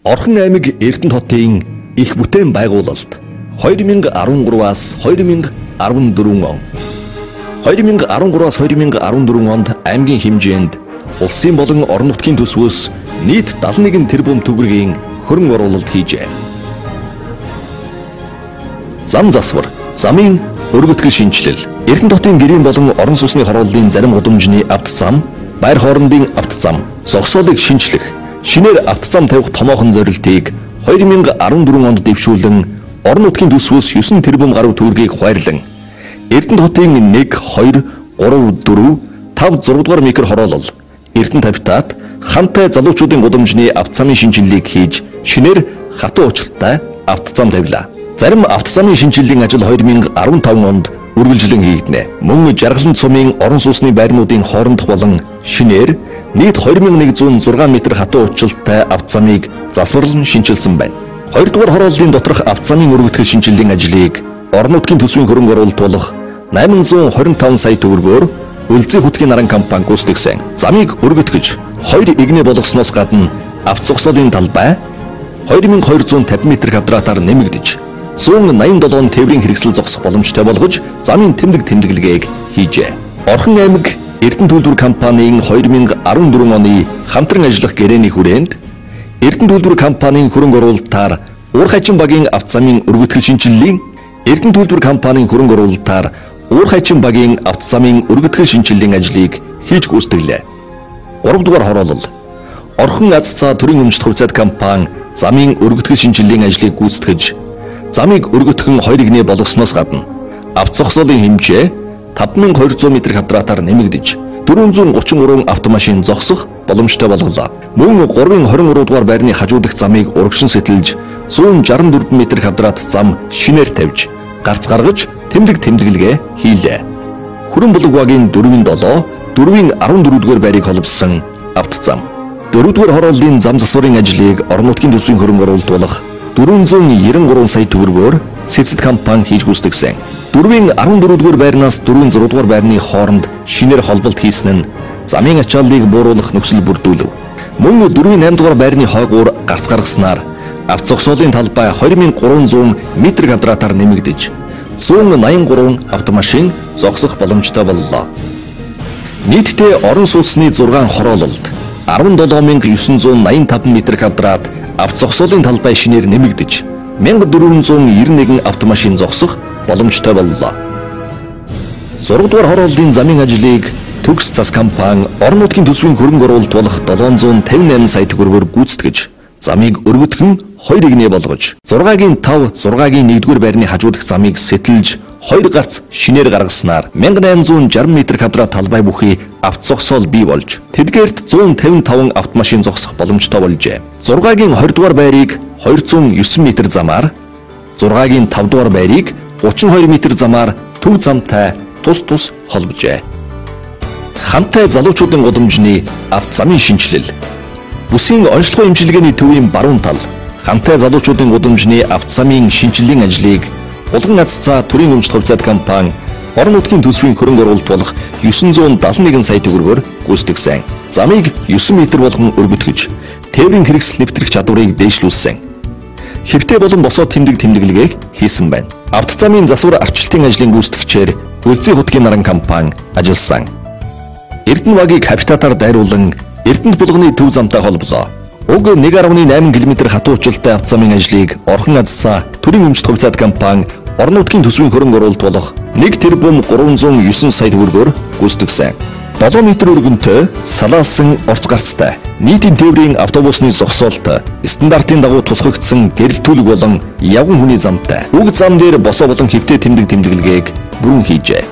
Орхон аймаг Эрдэнэт хотын их бүтээн байгуулалт 2013-аас 2014 он. 2013-аас 2014 онд аймгийн хэмжээнд улсын болон орон нутгийн төсвөөс нийт 71 тэрбум төгрөгийн хөрөнгө оруулалт хийжээ. Зам засвар, замын өргөтгөл шинжилэл, Эрдэнэт хотын гэрийн болон орон сууцны хорооллын зарим гудамжны авто зам, байр хоорондын авто зам, зогсоолыг шинчлэх, шинээр авто зам тавих томоохон зорилтыг 2014 онд дэвшүүлэн орон нутгийн төсвөөс 9 тэрбум гаруй төгрөгийг хуваарлан Эрдэнэт хотын 1, 2, 3, 4, 5, 6 дугаар микро хороолол Эрдэнэт хавьтаад хамтай залуучуудын гудамжны авто замын шинжилгээг хийж шинээр хатуу уучлалтай авто зам тавилаа. Зарим авто замын шинжилгээний ажил 2015 онд үргэлжлэн хийгдэнэ. Мөн Жаргалан цумын орон сууцны байрнуудын хоорондох болон шинээр нийт 2106 м хатуу уучлалтай авто замыг засварлан шинчилсэн байна. 2 дугаар хорооллын доторх авто замын өргөтгөл шинжилгээний ажлыг орон нутгийн төсвийн хөрөнгө оруулалт болох 825 сая төгрөгөөр Үлзий хотгийн наран компани гүйцэтгэсэн. Замыг өргөтгөж 2 игнэ болгосноос гадна авто зогсоолын талбай 2250 м2-аар нэмэгдэж 187 тээврийн хэрэгсэл зогсох боломжтой болгож замын тэмдэг тэмдэглэгээг хийжээ. Орхон аймаг Эрдэнэт үйлдвэр компанийн 2014 оны хамтран ажиллах гэрээний хүрээнд Эрдэнэт үйлдвэр компанийн хөрөнгө оруулалтаар Уурхайчин багийн авто замын өргөтгөл шинжиллийн Эрдэнэт үйлдвэр компанийн хөрөнгө оруулалтаар Уурхайчин багийн авто замын өргөтгөл шинжиллийн ажлыг хийж гүйцэтгэлээ. 3 дугаар хороолол Орхон аз цаа төрийн өмчт хувьцаат компани замын өргөтгөл шинжиллийн ажлыг гүйцэтгэж замыг өргөтгөн 2 игнэ болгосноос гадна авто зогсоолын хэмжээ 5200 м2-аар нэмэгдэж 433 автомашин зогсох боломжтой болголоо. Мөн 3-ын 23 дугаар байрны хажуудах замыг урагшин сэтэлж 164 м2-аар зам шинээр тавьж гарц гаргаж тэмдэг тэмдэглэгээ хийлээ. Хүрэн булаг багийн 4-ийн 7, 4-ийн 14 дугаар байрыг холбосон авто зам. 4 дугаар хорооллын зам засварын ажлыг орон нутгийн төсвийн хөрөнгө оруулалт болох 493 сая төгрөгөөр Сэцэд компани хийж гүйцэтгсэн. 4-ийн 14 дугаар байрнаас 4-ийн 6 дугаар байрны хооронд шинээр холболт хийсэн нь замын ачааллыг бууруулах нөхцөл бүрдүүлв. Мөн 4-ийн 8 дугаар байрны хойгуур гарц гаргаснаар авто зогсоолын талбай 2300 м2-аар нэмэгдэж 183 автомашин зогсох боломжтой боллоо. Нийтдээ орон сууцны 6 хороололд 17985 м2-аар авто зогсоолын талбай шинээр нэмэгдэж 1491 автомашин зогсох боломжтой боллоо. 6 дугаар хорооллын замын ажлыг Төгс цас компани орон нутгийн төсвийн хөрөнгө оруулалт болох 758 сая төгрөгөөр гүйцэтгэж замыг өргөтгөн 2 игнэ болгож 6-гийн 5, 6-гийн 1-р байрны хажуудах замыг сэтэлж 2 гарц шинээр гаргаснаар 1860 м2 талбай бүхий авто зогсоол бий болж тэдгээрт 155 автомашин зогсох боломжтой болжээ. 6-гийн 20 дугаар байрыг 209 м замаар 6-гийн 5 дугаар байрыг 32 м замаар төв замтай тус тус холбожээ. Хамтай залуучуудын гудамжны авто замын шинжилэл бүсийн онцлогоо имчилгээний төвийн баруун тал хамтай залуучуудын гудамжны авто замын шинжиллийн ажлыг Булган аз цаа төрийн өмчт хувьцаат компани орон нутгийн төсвийн хөрөнгө оруулалт болох 971 сая төгрөгөөр гүйцэтгэсэн. Замыг 9 м болгон өргөтгөж тээврийн хэрэгсэл нэвтрэх чадварыг дээшлүүлсэн. Хэвтэ болон босоо тэмдэг тэмдэглэгээг хийсэн байна. Авто замын засвар арчилтын ажлын гүйцэтгэгчээр Үлзий хотгийн наран компани ажилласан. Эрдэнэ багийг хавьтаатаар дайруулан Эрдэнэт булганы төв замтай холболоо. Уг 1.8 км хатуу уучлалтай авто замын ажлыг Орхон аз цаа төрийн өмчт хувьцаат компани орон нутгийн төсвийн хөрөнгө оруулалт болох 1 тэрбум 309 сая төгрөгөөр гүйцэтгэсэн. 7 м өргөнтэй, салаалсан орц гарцтай, нийтийн тээврийн автобусны зогсоолтой, стандартын дагуу тусгагдсан гэрэл түлэг болон явган хүний замтай. Уг зам дээр босоо болон хэвтэ тэмдэг тэмдэглэгээг бүрэн хийжээ.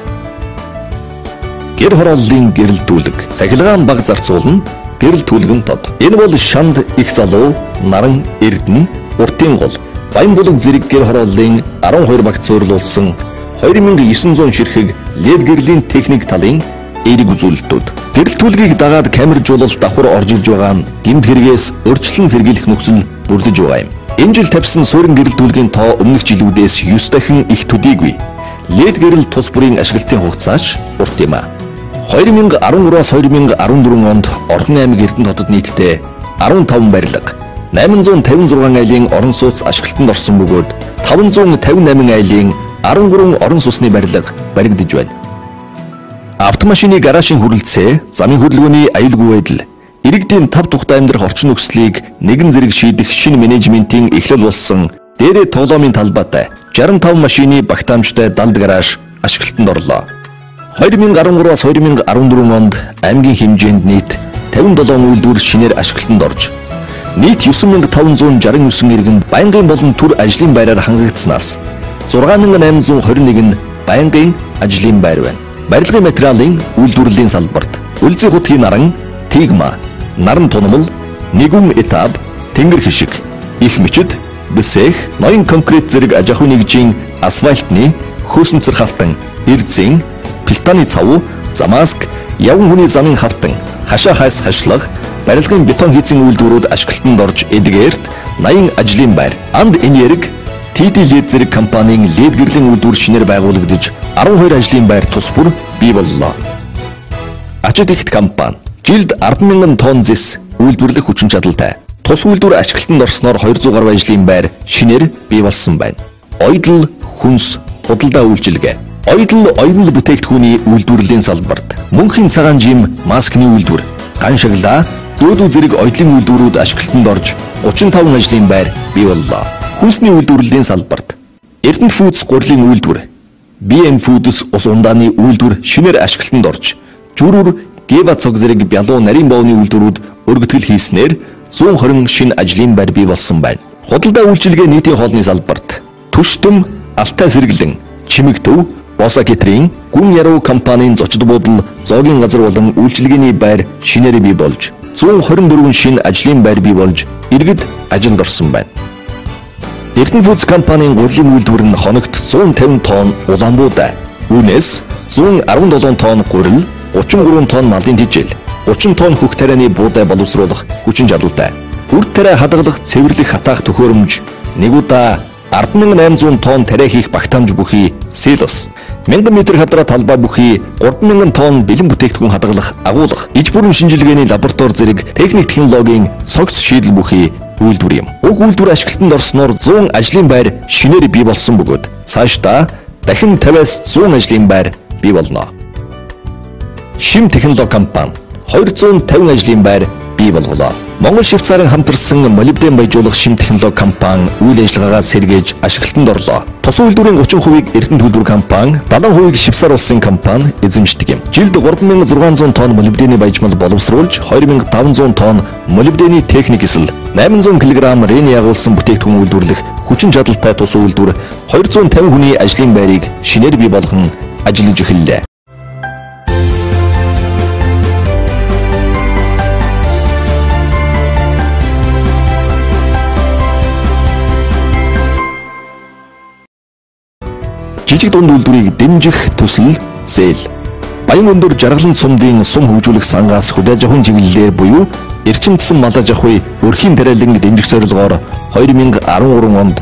Гэр хорооллын гэрэл түлэг, цахилгаан баг зарцуулна, гэрэл түлгэн тод. Энэ бол Шанд, Их залуу, Наран, Эрдэнэ, Уртын гол, Баян булаг зэрэг гэр хорооллын 12 багт суурилуулсан 2900 ширхэг лед гэрлийн техник талын эерэг үзүүлэлтүүд. Гэрэл түлгийг дагаад камержуулалт давхар орж ирж байгаа нь гэмт хэрэгээс өрчлөн сэргийлэх нөхцөл бүрдэж байгаа юм. Энэ жил тавьсан суурин гэрэл түлгийн тоо өмнөх жилүүдээс 9 дахин их төдийгүй. Лед гэрэл тус бүрийн ашиглалтын хугацаач урт юм а. 2013-аас 2014 онд Орхон аймаг Эрдэнэт хотод нийтдээ 15 барилга, 856 айлын орон сууц ашиглалтанд орсон бөгөөд 558 айлын 13 орон сууцны барилга баригдаж байна. Автомашины гаражийн хүрэлцээ, замын хөдөлгөөний аюулгүй байдал, иргэдийн тав тухтай амьдрах орчин нөхцөлийг нэгэн зэрэг шийдэх шинэ менежментийн эхлэл болсон дээрээ тоглоомын талбайтай 65 машины багтаамжтай далд гараж ашиглалтанд орлоо. 2013-аас 2014 онд аймгийн хэмжээнд нийт 57 үйлдвэр шинээр ашиглалтанд орж, нийт 9569 иргэнд байнгын болон төр ажлын байраар хангагдсанаас 6821 нь байнгын ажлын байр байна. Барилгын материалын үйлдвэрлэлийн салбарт үлзий хутгийн наран, тигма, наран тунамл, нэгүн этап, тэнгэр хишиг, их мичид, бисэх, ноён конкрет зэрэг аж ахуйн нэгжийн асфальтны, хөөсөнцөр хавтан, эрдзийн, пилтаны цав, замаск, явган хүний замын хавтан, хашаа хайс хашлах, барилгын бетон хийцэн үйлдвэрүүд ашиглалтанд орж эдгээрт 80 ажлын байр, анд энерги, TD LED зэрэг компанийн LED гэрлийн үйлдвэр шинээр байгуулагдаж 12 ажлын байр тус бүр бий боллоо. Ачид ихт компани жилд 10,000 тонн зэс үйлдвэрлэх хүчин чадалтай. Тус үйлдвэр ашиглалтанд орсноор 200 гаруй ажлын байр шинээр бий болсон байна. Ойдол, хүнс, худалдаа үйлчилгээ. Ойдол оюунл бүтээгдэхүүний үйлдвэрлэлийн салбарт мөнхийн цагаан жим, маскны үйлдвэр, ган шаглаа, дөөдүү зэрэг ойдлын үйлдвэрүүд ашиглалтанд орж 35 ажлын байр бий боллоо. Хүнсний үйлдвэрлэлийн салбарт Эрдэнэт Фудс гурилын үйлдвэр, BM Foods ус ундааны үйлдвэр шинээр ашиглалтанд орж, Жүрүр, Гева цог зэрэг бялуу нарийн боовны үйлдвэрүүд өргөтгөл хийснээр 120 шинэ ажлын байр бий болсон байна. Худалдаа үйлчилгээ нийтийн хоолны салбарт Түштөм, Алтай сэргэлэн, Чимэгtöв, Боса Кетрийн, Гүн Яруу компанийн зочид буудал, зоогийн газар болон үйлчилгээний байр шинээр бий болж, 124 шинэ ажлын байр бий болж, иргэд ажилд орсон байна. Эрдэнэт Фудс компанийн гурилын үйлдвэр нь хоногт 150 тонн улаанбуудай, үүнээс 117 тонн гурил, 33 тонн малын тижэл, 30 тонн хөх тарианы буудай боловсруулах хүчин чадалтай. Үрд тариа хадгалах, цэвэрлэх хатаах төхөөрөмж, нэг удаа 10,800 тонн тариа хийх багтаамж бүхий силос, 1000 м квадрат талбай бүхий 3000 тонн бэлэн бүтээгдэхүүн хадгалах агуулга, иж бүрэн шинжилгээний лаборатори зэрэг техник технологийн цогц шийдэл бүхий үйлдвэр юм. Уг үйлдвэр ашиглалтанд орсноор 100 ажлын байр шинээр бий болсон бөгөөд цаашдаа дахин 50-аас 100 ажлын байр бий болно. Шим технологи компани 250 ажлын байр бий болголоо. Монгол Швейцарын хамтарсан молибден баяжуулах Шим технологи компани үйл ажиллагаагаа сэргээж ашиглалтанд орлоо. Тус үйлдвэрийн 30% Эрдэнэт үйлдвэр компани, 70% Швейцар улсын компани эзэмшдэг юм. Жилд 3600 тонн молибдений баяжмал боловсруулж, 2500 тонн молибдений техник эсэл, 800 кг рен ягуулсан бүтээгдэхүүн үйлдвэрлэх хүчин чадалтай тус үйлдвэр 250 хүний ажлын байрыг шинээр бий болгон ажиллаж эхэллээ. Жижиг дунд үйлдвэрийг дэмжих төсөл зээл. Баян өндөр жаргалан цумдын сум хөгжүүлэх сангаас хүлээж авах чиглэлээр буюу эрчимдсэн малаж авахыг өрхийн тариалан дэмжих зорилгоор 2013 онд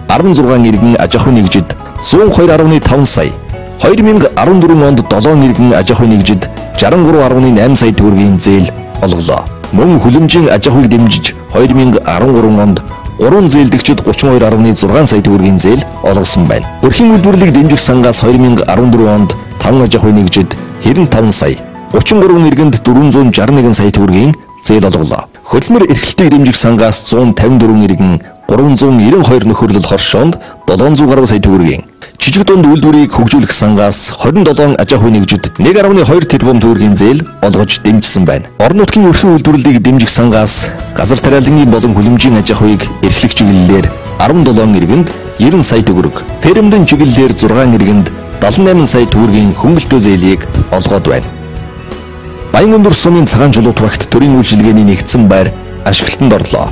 16 иргэн аж ахуйн нэгжид 102.5 сая, 2014 онд 7 иргэн аж ахуйн нэгжид 63.8 сая төгрөгийн зээл олголоо. Мөн хүлэмжийн аж ахуйг дэмжиж 2013 онд 3 зээлдэгчид 32.6 сая төгрөгийн зээл олгосон байна. Өрхийн үйлдвэрлэлийг дэмжих сангаас 2014 онд 5 аж ахуйн нэгжид 95 сая, 33 иргэнд 461 сая төгрөгийн зээл олголоо. Хөдөлмөр эрхлэлтийг дэмжих сангаас 154 иргэн 392 нөхөрлөл хоршоонд 700 гаруй сая төгрөгийн, жижиг дунд үйлдвэрийг хөгжүүлэх сангаас 27 аж ахуйн нэгжид 1.2 тэрбум төгрөгийн зээл олгож дэмжсэн байна. Орон нутгийн өрхийн үйлдвэрлэлийг дэмжих сангаас газар тариалангийн болон хүлэмжийн аж ахуйг эрхлэх чиглэлээр 17 иргэнд 90 сая төгрөг, фермерийн чиглэлээр 6 иргэнд 78 сая төгрөгийн хөнгөлтөө зээлийг олгоод байна. Баян өндөр сумын цагаан чулуут багт төрийн үйлчилгээний нэгдсэн байр ашиглалтанд орлоо.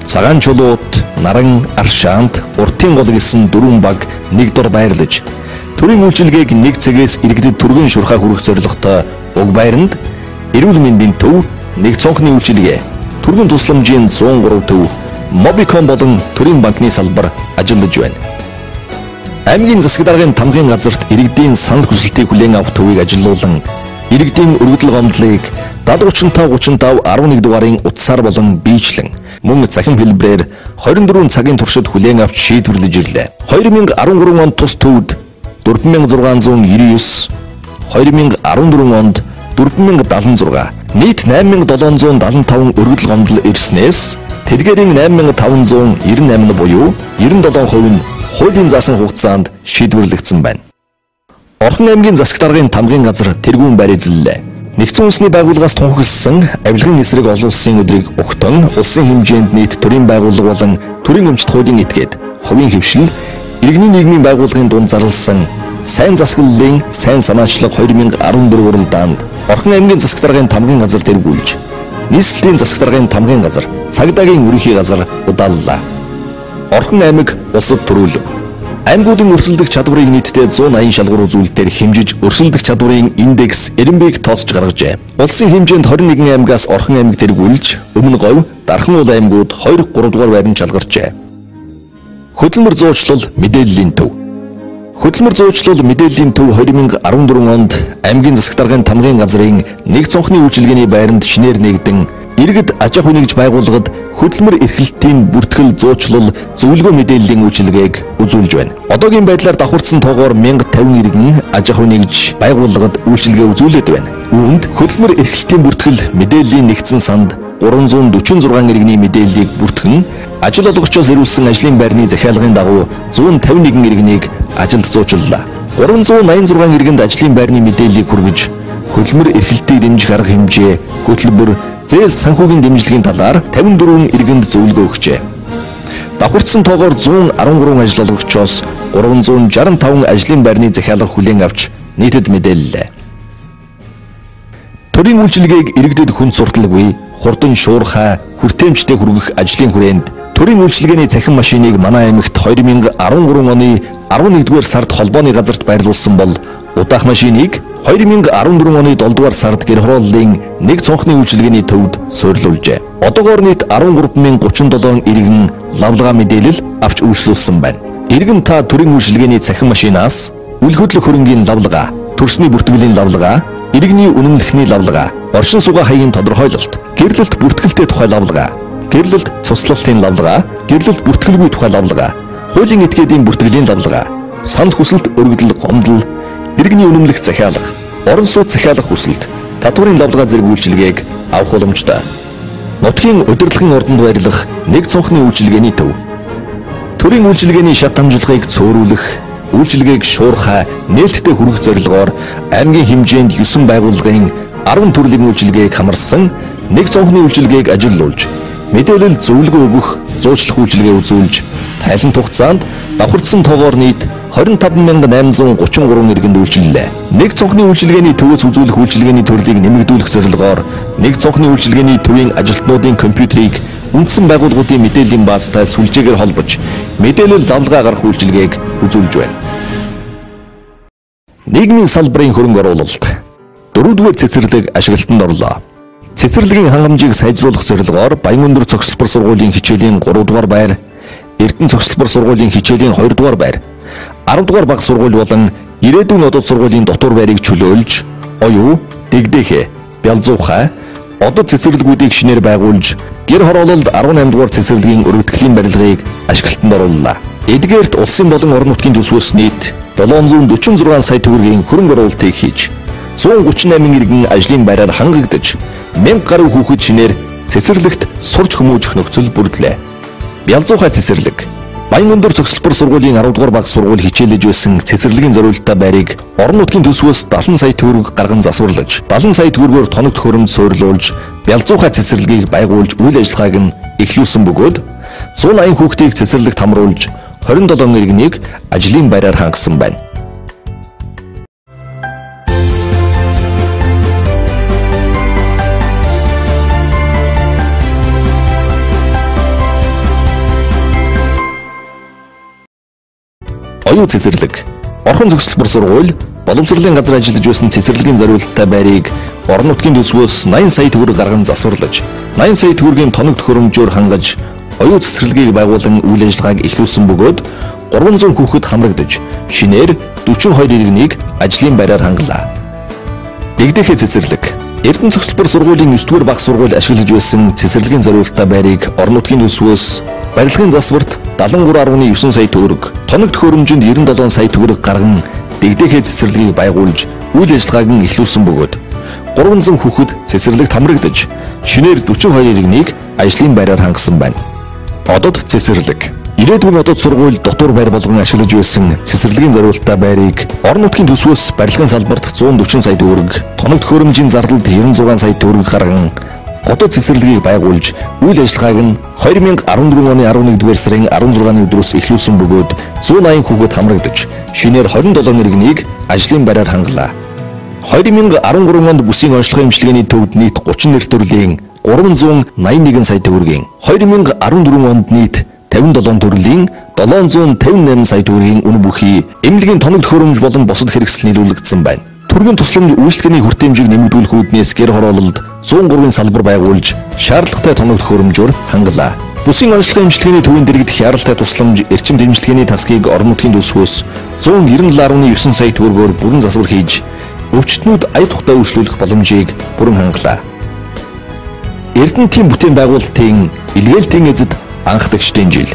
Цагаан чулуут, наран, аршаант, уртын гол гэсэн 4 баг нэг дор байрлаж, төрийн үйлчилгээг нэг цэгээс иргэдэд түргэн шурхаа хүргэх зорилготой уг байранд эрүүл мэндийн төв, нэг цонхны үйлчилгээ, түргэн тусламжийн 103 төв, Mobicom болон төрийн банкны салбар ажиллаж байна. Аймгийн засаг даргын тамгын газарт иргэдийн санал хүсэлтийг хүлээн авах төвийг ажилуулан иргэдийн өргөдөл гомдлыг 7035 35 11 дугаарын утсаар болон биечлэн мөн цахим хэлбэрээр 24 цагийн туршид хүлээн авч шийдвэрлэж ирлээ. 2013 онд тус төвд 4699, 2014 онд 4076, нийт 8775 өргөдөл гомдол ирснээс тэдгээрийн 8598 буюу 97% нь хуулийн заасан хугацаанд шийдвэрлэгдсэн байна. Орхон аймгийн засаг даргын тамгын газар тэргүүн байр эзэллээ. Нэгдсэн үндэсний байгууллагаас тунхагласан авилгын эсрэг олон улсын өдрийг огтон улсын хэмжээнд нийт төрийн байгууллага болон төрийн өмчт хуулийн этгээд хувийн хөвшил иргэний нийгмийн байгууллагын дунд зарласан сайн засаглалын сайн санаачлаг 2014 уралдаанд Орхон аймгийн засаг даргын тамгын газар тэргүүлж нийслэлийн засаг даргын тамгын газар цагдаагийн ерөнхий газар удааллаа. Орхон аймаг улсад төрүүлв. Аймагуудын өрсөлдөх чадварыг нийтдээ 180 шалгуур үзүүлэлтээр хэмжиж өрсөлдөх чадварын индекс Эренбэг тооцож гаргажээ. Улсын хэмжээнд 21 аймагаас Орхон аймаг тэргүүлж Өмнө Говь, Дархан уул аймагууд 2-3 дугаар байранд шалгарчээ. Хөдөлмөр зуучлал мэдээллийн төв. Хөдөлмөр зуучлал мэдээллийн төв 2014 онд аймгийн засаг даргын тамгын газрын нэг цонхны үйлчилгээний байранд шинээр нэгдэн иргэд аж ахуй нэгж байгууллагад хөдөлмөр эрхлэлтийн бүртгэл зуучлал зөвлөгөө мэдээллийн үйлчилгээг үзүүлж байна. Одоогийн байдлаар давхарцсан тоогоор 1050 иргэн аж ахуй нэгж байгууллагад үйлчилгээ үзүүлээд байна. Үүнд хөдөлмөр эрхлэлтийн бүртгэл мэдээллийн нэгдсэн санд 346 иргэний мэдээллийг бүртгэн ажил олгогчоос ирүүлсэн ажлын байрны захиалгын дагуу 151 иргэнийг ажилд зуучлалаа. 386 иргэнд ажлын байрны мэдээллийг хүргэж хөдөлмөр эрхлэлтийг дэмжих арга хэмжээ хөтөлбөр зээл санхүүгийн дэмжлэгийн талаар 54 иргэнд зөвлөгөө өгчээ. Давхарцсан тоогоор 113 ажил олгогчоос 365 ажлын байрны захиалга хүлээн авч нийтэд мэдээллээ. Төрийн үйлчилгээг иргэдэд хүн сурталгүй, хурдан шуурхай, хүртээмжтэй хүргэх ажлын хүрээнд төрийн үйлчилгээний цахим машиныг манай аймагт 2013 оны 11-р сард холбооны газарт байрлуулсан бол удаах машиныг 2014 оны 7-р сард гэр хорооллын нэг цонхны үйлчилгээний төвд суйрлуулжээ. Одоогоор нийт 13,037 иргэн лавлгаа мэдээлэл авч үйлчлүүлсэн байна. Иргэн та төрийн үйлчилгээний цахим машинаас үл хөдлөх хөрөнгийн лавлгаа, төрсний бүртгэлийн лавлгаа, иргэний үнэмлэхний лавлгаа, оршин суугаа хаягийн тодорхойлолт, гэрлэлт бүртгэлтэй тухай лавлгаа, гэрлэлт цуслалтын лавлгаа, гэрлэлт бүртгэлгүй тухай лавлгаа, хуулийн этгээдийн бүртгэлийн лавлгаа, санал хүсэлт өргөдөл гомдол, иргэний үнэмлэх захиалга, орон сууц захиалах хүсэлт, татварын лавлгаа зэрэг үйлчилгээг авах боломжтой. Нутгийн удирдлагын ордонд байрлах нэг цонхны үйлчилгээний төв. Төрийн үйлчилгээний шат хамжлагыг цөөрүүлэх, үйлчилгээг шуурхай, нээлттэй хүргэх зорилгоор аймгийн хэмжээнд 9 байгууллагын 10 төрлийн үйлчилгээг хамарсан нэг цонхны үйлчилгээг ажиллуулж, мэдээлэл зөвлөгөө өгөх, зуучлах үйлчилгээ үзүүлж, тайлан хугацаанд давхарцсан тоогоор нийт 25833 иргэнд үйлчиллээ. Нэг цонхны үйлчилгээний төвөөс үзүүлэх үйлчилгээний төрлийг нэмэгдүүлэх зорилгоор нэг цонхны үйлчилгээний төвийн ажилтнуудын компьютерийг үндсэн байгууллагуудын мэдээллийн баазтай сүлжээгээр холбож, мэдээлэл лавлгаа гаргах үйлчилгээг үзүүлж байна. Нийгмийн салбарын хөрөнгө оруулалт 4-р цэцэрлэг ашиглалтанд орлоо. Цэцэрлэгийн хангамжийг сайжруулах зорилгоор Баянөндөр цогцлбор сургуулийн хичээлийн 3-р байр, Эрдэнэ цогцлбор сургуулийн хичээлийн 2-р байр, 10-р бага сургууль болон Ирээдүйн одод сургуулийн дотор байрыг чөлөөлж, оюу, дэгдээхэ, бялзуухай, одод цэцэрлэгүүдийг шинээр байгуулж, гэр хороололд 18-р цэцэрлэгийн өргөтгөлийн барилгыг ашиглалтанд орууллаа. Эдгээрт улсын болон орон нутгийн төсвөөс нийт 746 сая төгрөгийн хөрөнгө оруулалтыг хийж, 138 иргэн ажлын байраар хангагдаж, 1000 гаруй хүүхэд шинээр цэцэрлэгт сурч хүмүүжих нөхцөл бүрдлээ. Бялзуухай цэцэрлэг Баянөндөр цогцлбор сургуулийн 10-р бага сургууль хичээлж байсан цэцэрлэгийн зориулалтаа байрыг орон нутгийн төсвөөс 70 сая төгрөг гарган засварлаж, 70 сая төгрөгөөр тоног төхөөрөмж суйрлуулж, Бялзуухай цэцэрлэгийг байгуулж үйл ажиллагааг нь эхлүүлсэн бөгөөд 180 хүүхдийг цэцэрлэгт хамруулж, 27 иргэнийг ажлын байраар хангасан байна. Оюу цэцэрлэг Орхон цогцлбор сургууль боловсролын газар ажиллаж байсан цэцэрлэгийн зориулалтаа байрыг орон нутгийн төсвөөс 80 сая төгрөг гарган засварлаж, 80 сая төгрөгийн тоног төхөөрөмжөөр хангаж, оюу цэцэрлэгийг байгуулан үйл ажиллагааг эхлүүлсэн бөгөөд 300 хүүхэд хамрагдаж, шинээр 42 иргэнийг ажлын байраар хангалаа. Дэгдээхэ цэцэрлэг Эрдэнэ цогцлбор сургуулийн 9-р багц сургууль ашиглаж байсан цэцэрлэгийн зориулалтаа байрыг орон нутгийн төсвөөс барилгын засварт 73.9 сая төгрөг, тоног төхөөрөмжөнд 97 сая төгрөг гарган дэгдээхээ цэцэрлэгийг байгуулж үйл ажиллагааг нь эхлүүлсэн бөгөөд 300 хүүхэд цэцэрлэгт хамрагдаж шинээр 42-ыг ажлын байраар хангасан байна. Одод цэцэрлэг. Ирээдүйн одод сургууль дотор байр болгон ашиглаж байсан цэцэрлэгийн зориулалтаа байрыг орон нутгийн төсвөөс барилгын салбарт 140 сая төгрөг, тоног төхөөрөмжийн зардалд 96 сая төгрөг гарган одод цэцэрлэгийг байгуулж үйл ажиллагааг нь 2014 оны 11-р сарын 16-ны өдрөөс эхлүүлсэн бөгөөд 180 хүүхэд хамрагдаж шинээр 27-ыг ажлын байраар хангалаа. 2013 онд бүсийн онцлогын эмчилгээний төвд нийт 30 нэр төрлийн 381 сая төгрөгийн, 2014 онд нийт 57 төрлийн 758 сая төгрөгийн үнэ бүхий эмнэлгийн тоног төхөөрөмж болон бусад хэрэгсэл нийлүүлэгдсэн байна. Төргийн тусламж үйлчлэгээний хүртээмжийг нэмэгдүүлэх үүднээс гэр хороололд 103-ын салбар байгуулж шаардлагатай тоног төхөөрөмжөөр хангалаа. Бүсийн онцлогын эмчилгээний төвийн дэргэдэх яаралтай тусламж эрчим дэмжлэгээний тасгийг орон нутгийн төсвөөс 197.9 сая төгрөгөөр бүрэн засвар хийж өвчтнүүд ая тухтай үйлчлүүлэх боломжийг бүрэн хангалаа. Эрдэнэтийн бүтээн байгуулалтын илгээлтийн эзэд анх дэгчдийн жил.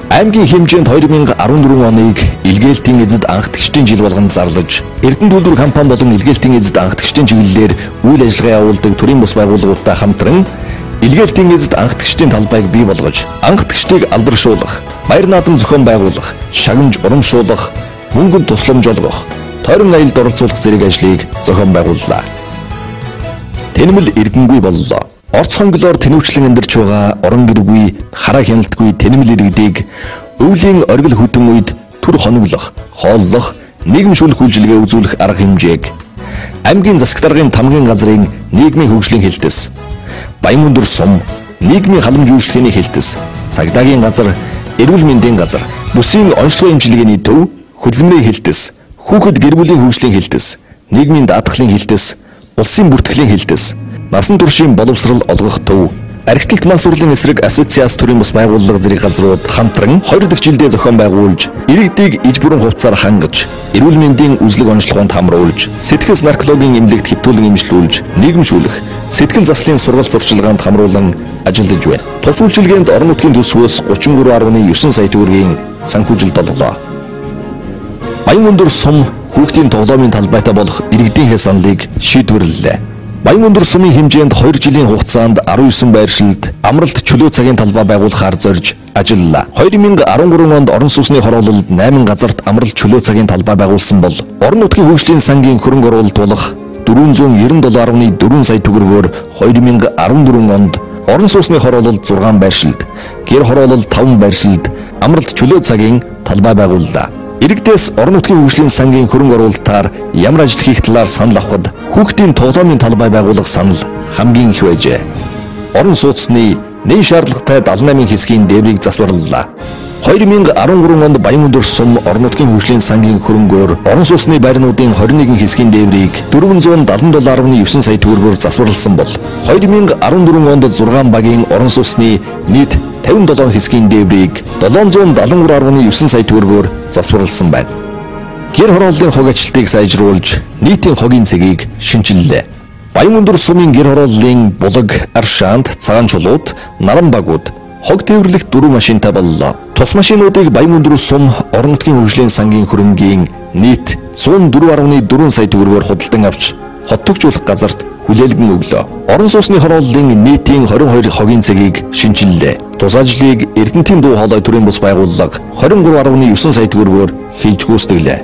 Аймгийн хэмжээнд 2014 оныг илгээлтийн эзэд анх дэгчдийн жил болгон зарлаж, Эрдэнэ үйлдвэр компани болон илгээлтийн эзэд анх дэгчдийн чиглэлээр үйл ажиллагаа явуулдаг төрийн бус байгууллагуудтай хамтран илгээлтийн эзэд анх дэгчдийн талбайг бий болгож, анх дэгчдийг алдаршуулах, баяр наадам зохион байгуулах, шагнаж урамшуулах, мөнгөнд тусламж олгох, тойрон аялалд оролцуулах зэрэг ажлыг зохион байгууллаа. Тэнэмэл иргэнгүй боллоо. Орц хонглоор тэнүүчлэн амьдарч байгаа орон гэргүй, хараа хяналтгүй тэнэмэл иргэдийг өвлийн оргил хөдөн үед түр хоноглох, хооллох, нийгэмшүүлэх үйлчилгээ үзүүлэх арга хэмжээг аймгийн засаг даргын тамгын газрын нийгмийн хөгжлийн хэлтэс, Баянмөндөр сум, нийгмийн халамж үйлчлэгээний хэлтэс, цагдаагийн газар, эрүүл мэндийн газар, бүсийн онцлогын эмчилгээний төв, хөдөлмөрийн хэлтэс, хүүхэд гэр бүлийн хөгжлийн хэлтэс, нийгмийн даатгалын хэлтэс, улсын бүртгэлийн хэлтэс, насан туршийн боловсрал олгох төв, архитект мансуурлын эсрэг ассоциац төрийн бус байгууллага зэрэг газрууд хамтран 20 дахь жилдээ зохион байгуулж, иргэдийг иж бүрэн хувцаар хангаж, эрүүл мэндийн үзлэг онцлогоонд хамруулж, сэтгэл наркологийн эмнэлэгт хэвтүүлэн эмчилүүлж, нийгэмшүүлэх, сэтгэл заслын сургалт сурчлагаанд хамруулан ажиллаж байна. Тус үйлчилгээнд орон нутгийн төсвөөс 33.9 сая төгрөгийн санхүүжилт олголоо. Баянмөндөр сум хүүхдийн тоглоомын талбайтай болох иргэдийн саналыг шийдвэрлэлээ. Баянмөндөр сумын хэмжээнд 2 жилийн хугацаанд 19 байршилд амралт чөлөө цагийн талбай байгуулахаар зорж ажиллалаа. 2013 онд орон сууцны хороололд 8 газарт амралт чөлөө цагийн талбай байгуулсан бол орон нутгийн хөгжлийн сангийн хөрөнгө оруулалт болох 497.4 сая төгрөгөөр 2014 онд орон сууцны хороололд 6 байршилд, гэр хороолол 5 байршилд амралт чөлөө цагийн талбай байгууллаа. Иргэдээс орон нутгийн хөгжлийн сангийн хөрөнгө оруулалтаар ямар ажил хийх талаар санал авахд хүүхдийн тоглоомын талбай байгуулах санал хамгийн их байжээ. Орон сууцны нэн шаардлагатай 78 хэсгийн дээврийг засварлалаа. 2013 онд Баянмөндөр сум орон нутгийн хөгжлийн сангийн хөрөнгөөр орон сууцны байрнуудын 21 хэсгийн дээврийг 477.9 сая төгрөгөөр засварласан бол 2014 онд 6 багийн орон сууцны нийт 57 хэсгийн дээврийг 773.9 сая төгрөгөөр засварласан байна. Гэр хорооллын хог ажилтныг сайжруулж, нийтийн хогийн цэгийг шинжиллээ. Баянмөндөр сумын гэр хорооллын булаг, аршаанд, цагаан чулууд, наран багууд хог тээвэрлэх 4 машинтай боллоо. Тус машинуудыг Баянмөндөр сум орон нутгийн хөгжлийн сангийн хөрөнгийн нийт 104.4 сая төгрөгөөр худалдан авч хоттогжуулах газарт хүлээлгэн өглөө. Орон сууцны хорооллын нийтийн 22 хогийн цэгийг шинжиллээ. Тус ажлыг Эрдэнэтийн дуу хоолой төрийн бус байгууллага 23.9 сая төгрөгөөр хийж гүйцэтгэлээ.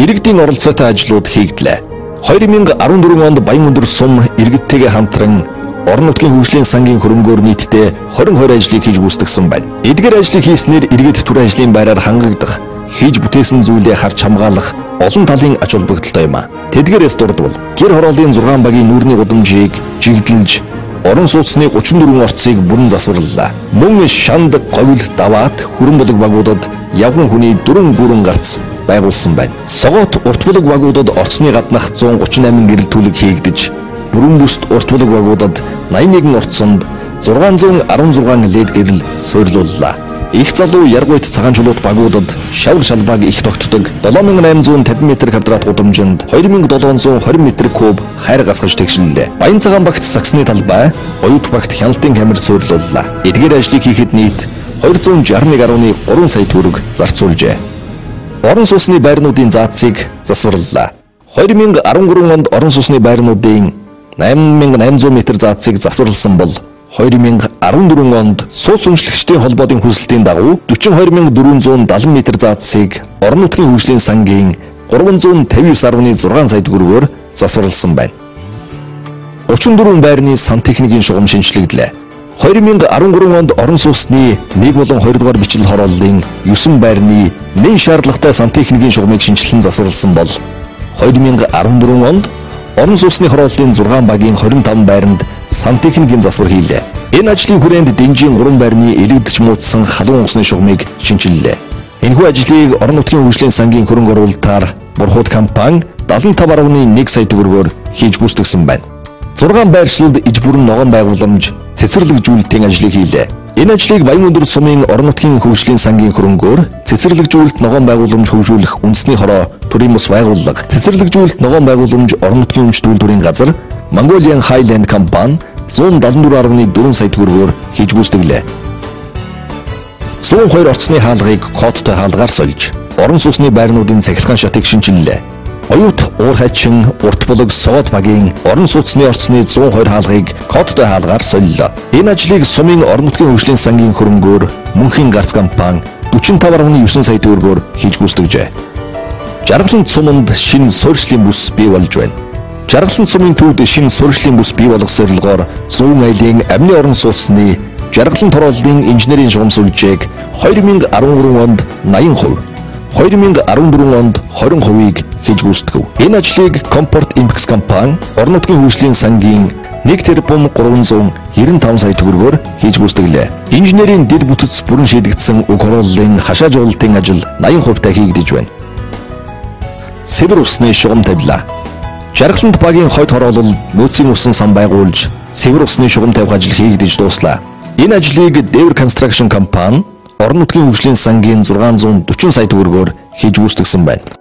Иргэдийн оролцоотой ажлууд хийгдлээ. 2014 онд Баянмөндөр сум иргэдтэйгээ хамтран орон нутгийн хөгжлийн сангийн хөрөнгөөр нийтдээ 22 ажлыг хийж гүйцэтгсэн байна. Эдгээр ажлыг хийснээр иргэд түр ажлын байраар хангагдах, хийж бүтээсэн зүйлээ харж хамгаалах олон талын ач холбогдолтой юм. Тэдгээрээс дурдвал гэр хорооллын 6 багийн нүүрний гудамжийг жигдэлж, орон сууцны 34 орцыг бүрэн засварлалаа. Мөн шанд, говьл, даваат, хүрэн булаг багуудад явган хүний 4 гүрэн гарц байгуулсан байна. Согоот урт булаг багуудад орцны гаднах 138 гэрэл түлэг хийгдэж, бүрэн бүст урт булаг багуудад 81 орцонд 616 лед гэрэл суйрлууллаа. Их залуу яргуйт цагаан чулууд багуудад шавар шалбааг их тогтдог 7850 м2 гудамжинд 2720 м3 хайр гасгаж тэгшиллээ. Баян цагаан багт саксны талбай, оюут багт хяналтын камер суурилууллаа. Эдгээр ажлыг хийхэд нийт 261.3 сая төгрөг зарцуулжээ. Орон сууцны байрнуудын заацыг засварлаа. 2013 онд орон сууцны байрнуудын 8800 м заацыг засварласан бол 2014 онд сууц өмчлөгчдийн холбоодын хүсэлтийн дагуу 42470 м заацыг орон нутгийн хөгжлийн сангийн 359.6 сая төгрөгөөр засварласан байна. 34 байрны сан техникийн шугам шинжлэгдлээ. 2013 онд орон сууцны 1 болон 2 дугаар бичил хорооллын 9 байрны нэн шаардлагатай сан техникийн шугамыг шинжилэн засварласан бол 2014 онд орон сууцны хорооллын 6 багийн 25 байранд сан техникийн засвар хийлээ. Энэ ажлын хүрээнд Дэнжийн 3 байрны элэгдэж муутсан халуун усны шугамыг шинжиллээ. Энэхүү ажлыг орон нутгийн хөгжлийн сангийн хөрөнгө оруулалтаар Бурхууд компани 75.1 сая төгрөгөөр хийж гүйцэтгсэн байна. 6 байршлалд иж бүрэн ногоон байгууламж, цэцэрлэгжүүлэлтийн ажлыг хийлээ. Энэ ажлыг Баянүндэр сумын орон нутгийн хөгжлийн сангийн хөрөнгөөр цэцэрлэгжүүлэлт ногоон байгууламж хөгжүүлэх үндэсний хороо төрийн бус байгууллага, цэцэрлэгжүүлэлт ногоон байгууламж орон нутгийн өмч үйлдвэрийн газар Mongolian Highland компани 174.4 сая төгрөгөөр хийж гүйцэтгэлээ. 102 орцны хаалгыг кодтой хаалгаар сольж, орон сууцны байрнуудын цахилгаан шатыг шинжиллээ. Оюут, уур хайчин, урт булаг, согод багийн орон сууцны орцны 102 хаалгыг кодтой хаалгаар солилоо. Энэ ажлыг сумын орон нутгийн хөгжлийн сангийн хөрөнгөөр Мөнхийн Гарц компани 45.9 сая төгрөгөөр хийж гүйцэтгэжээ. Жаргаланд суманд шинэ суурьшлийн бүс бий болж байна. Жаргаланд сумын төвд шинэ суурьшлийн бүс бий болох зорилгоор 100 айлын амны орон сууцны Жаргаланд хорооллын инженерийн шугам сүлжээг 2013 онд 80%, 2014 онд 20%-ийг хийж гүйцэтгэв. Энэ ажлыг Компорт Импекс компани орон нутгийн хөгжлийн сангийн 1 тэрбум 395 сая төгрөгөөр хийж гүйцэтгэлээ. Инженерийн дэд бүтэц бүрэн шийдэгдсэн уг хорооллын хашаа жуулалтын ажил 80%-тай хийгдэж байна. Цэвэр усны шугам тавилаа. Жаргаланд багийн хойд хороолол нөөцийн усан сан байгуулж, цэвэр усны шугам тавих ажил хийгдэж дууслаа. Энэ ажлыг Devr Construction компани орон нутгийн хөгжлийн сангийн 640 сая төгрөгөөр хийж гүйцэтгсэн байна.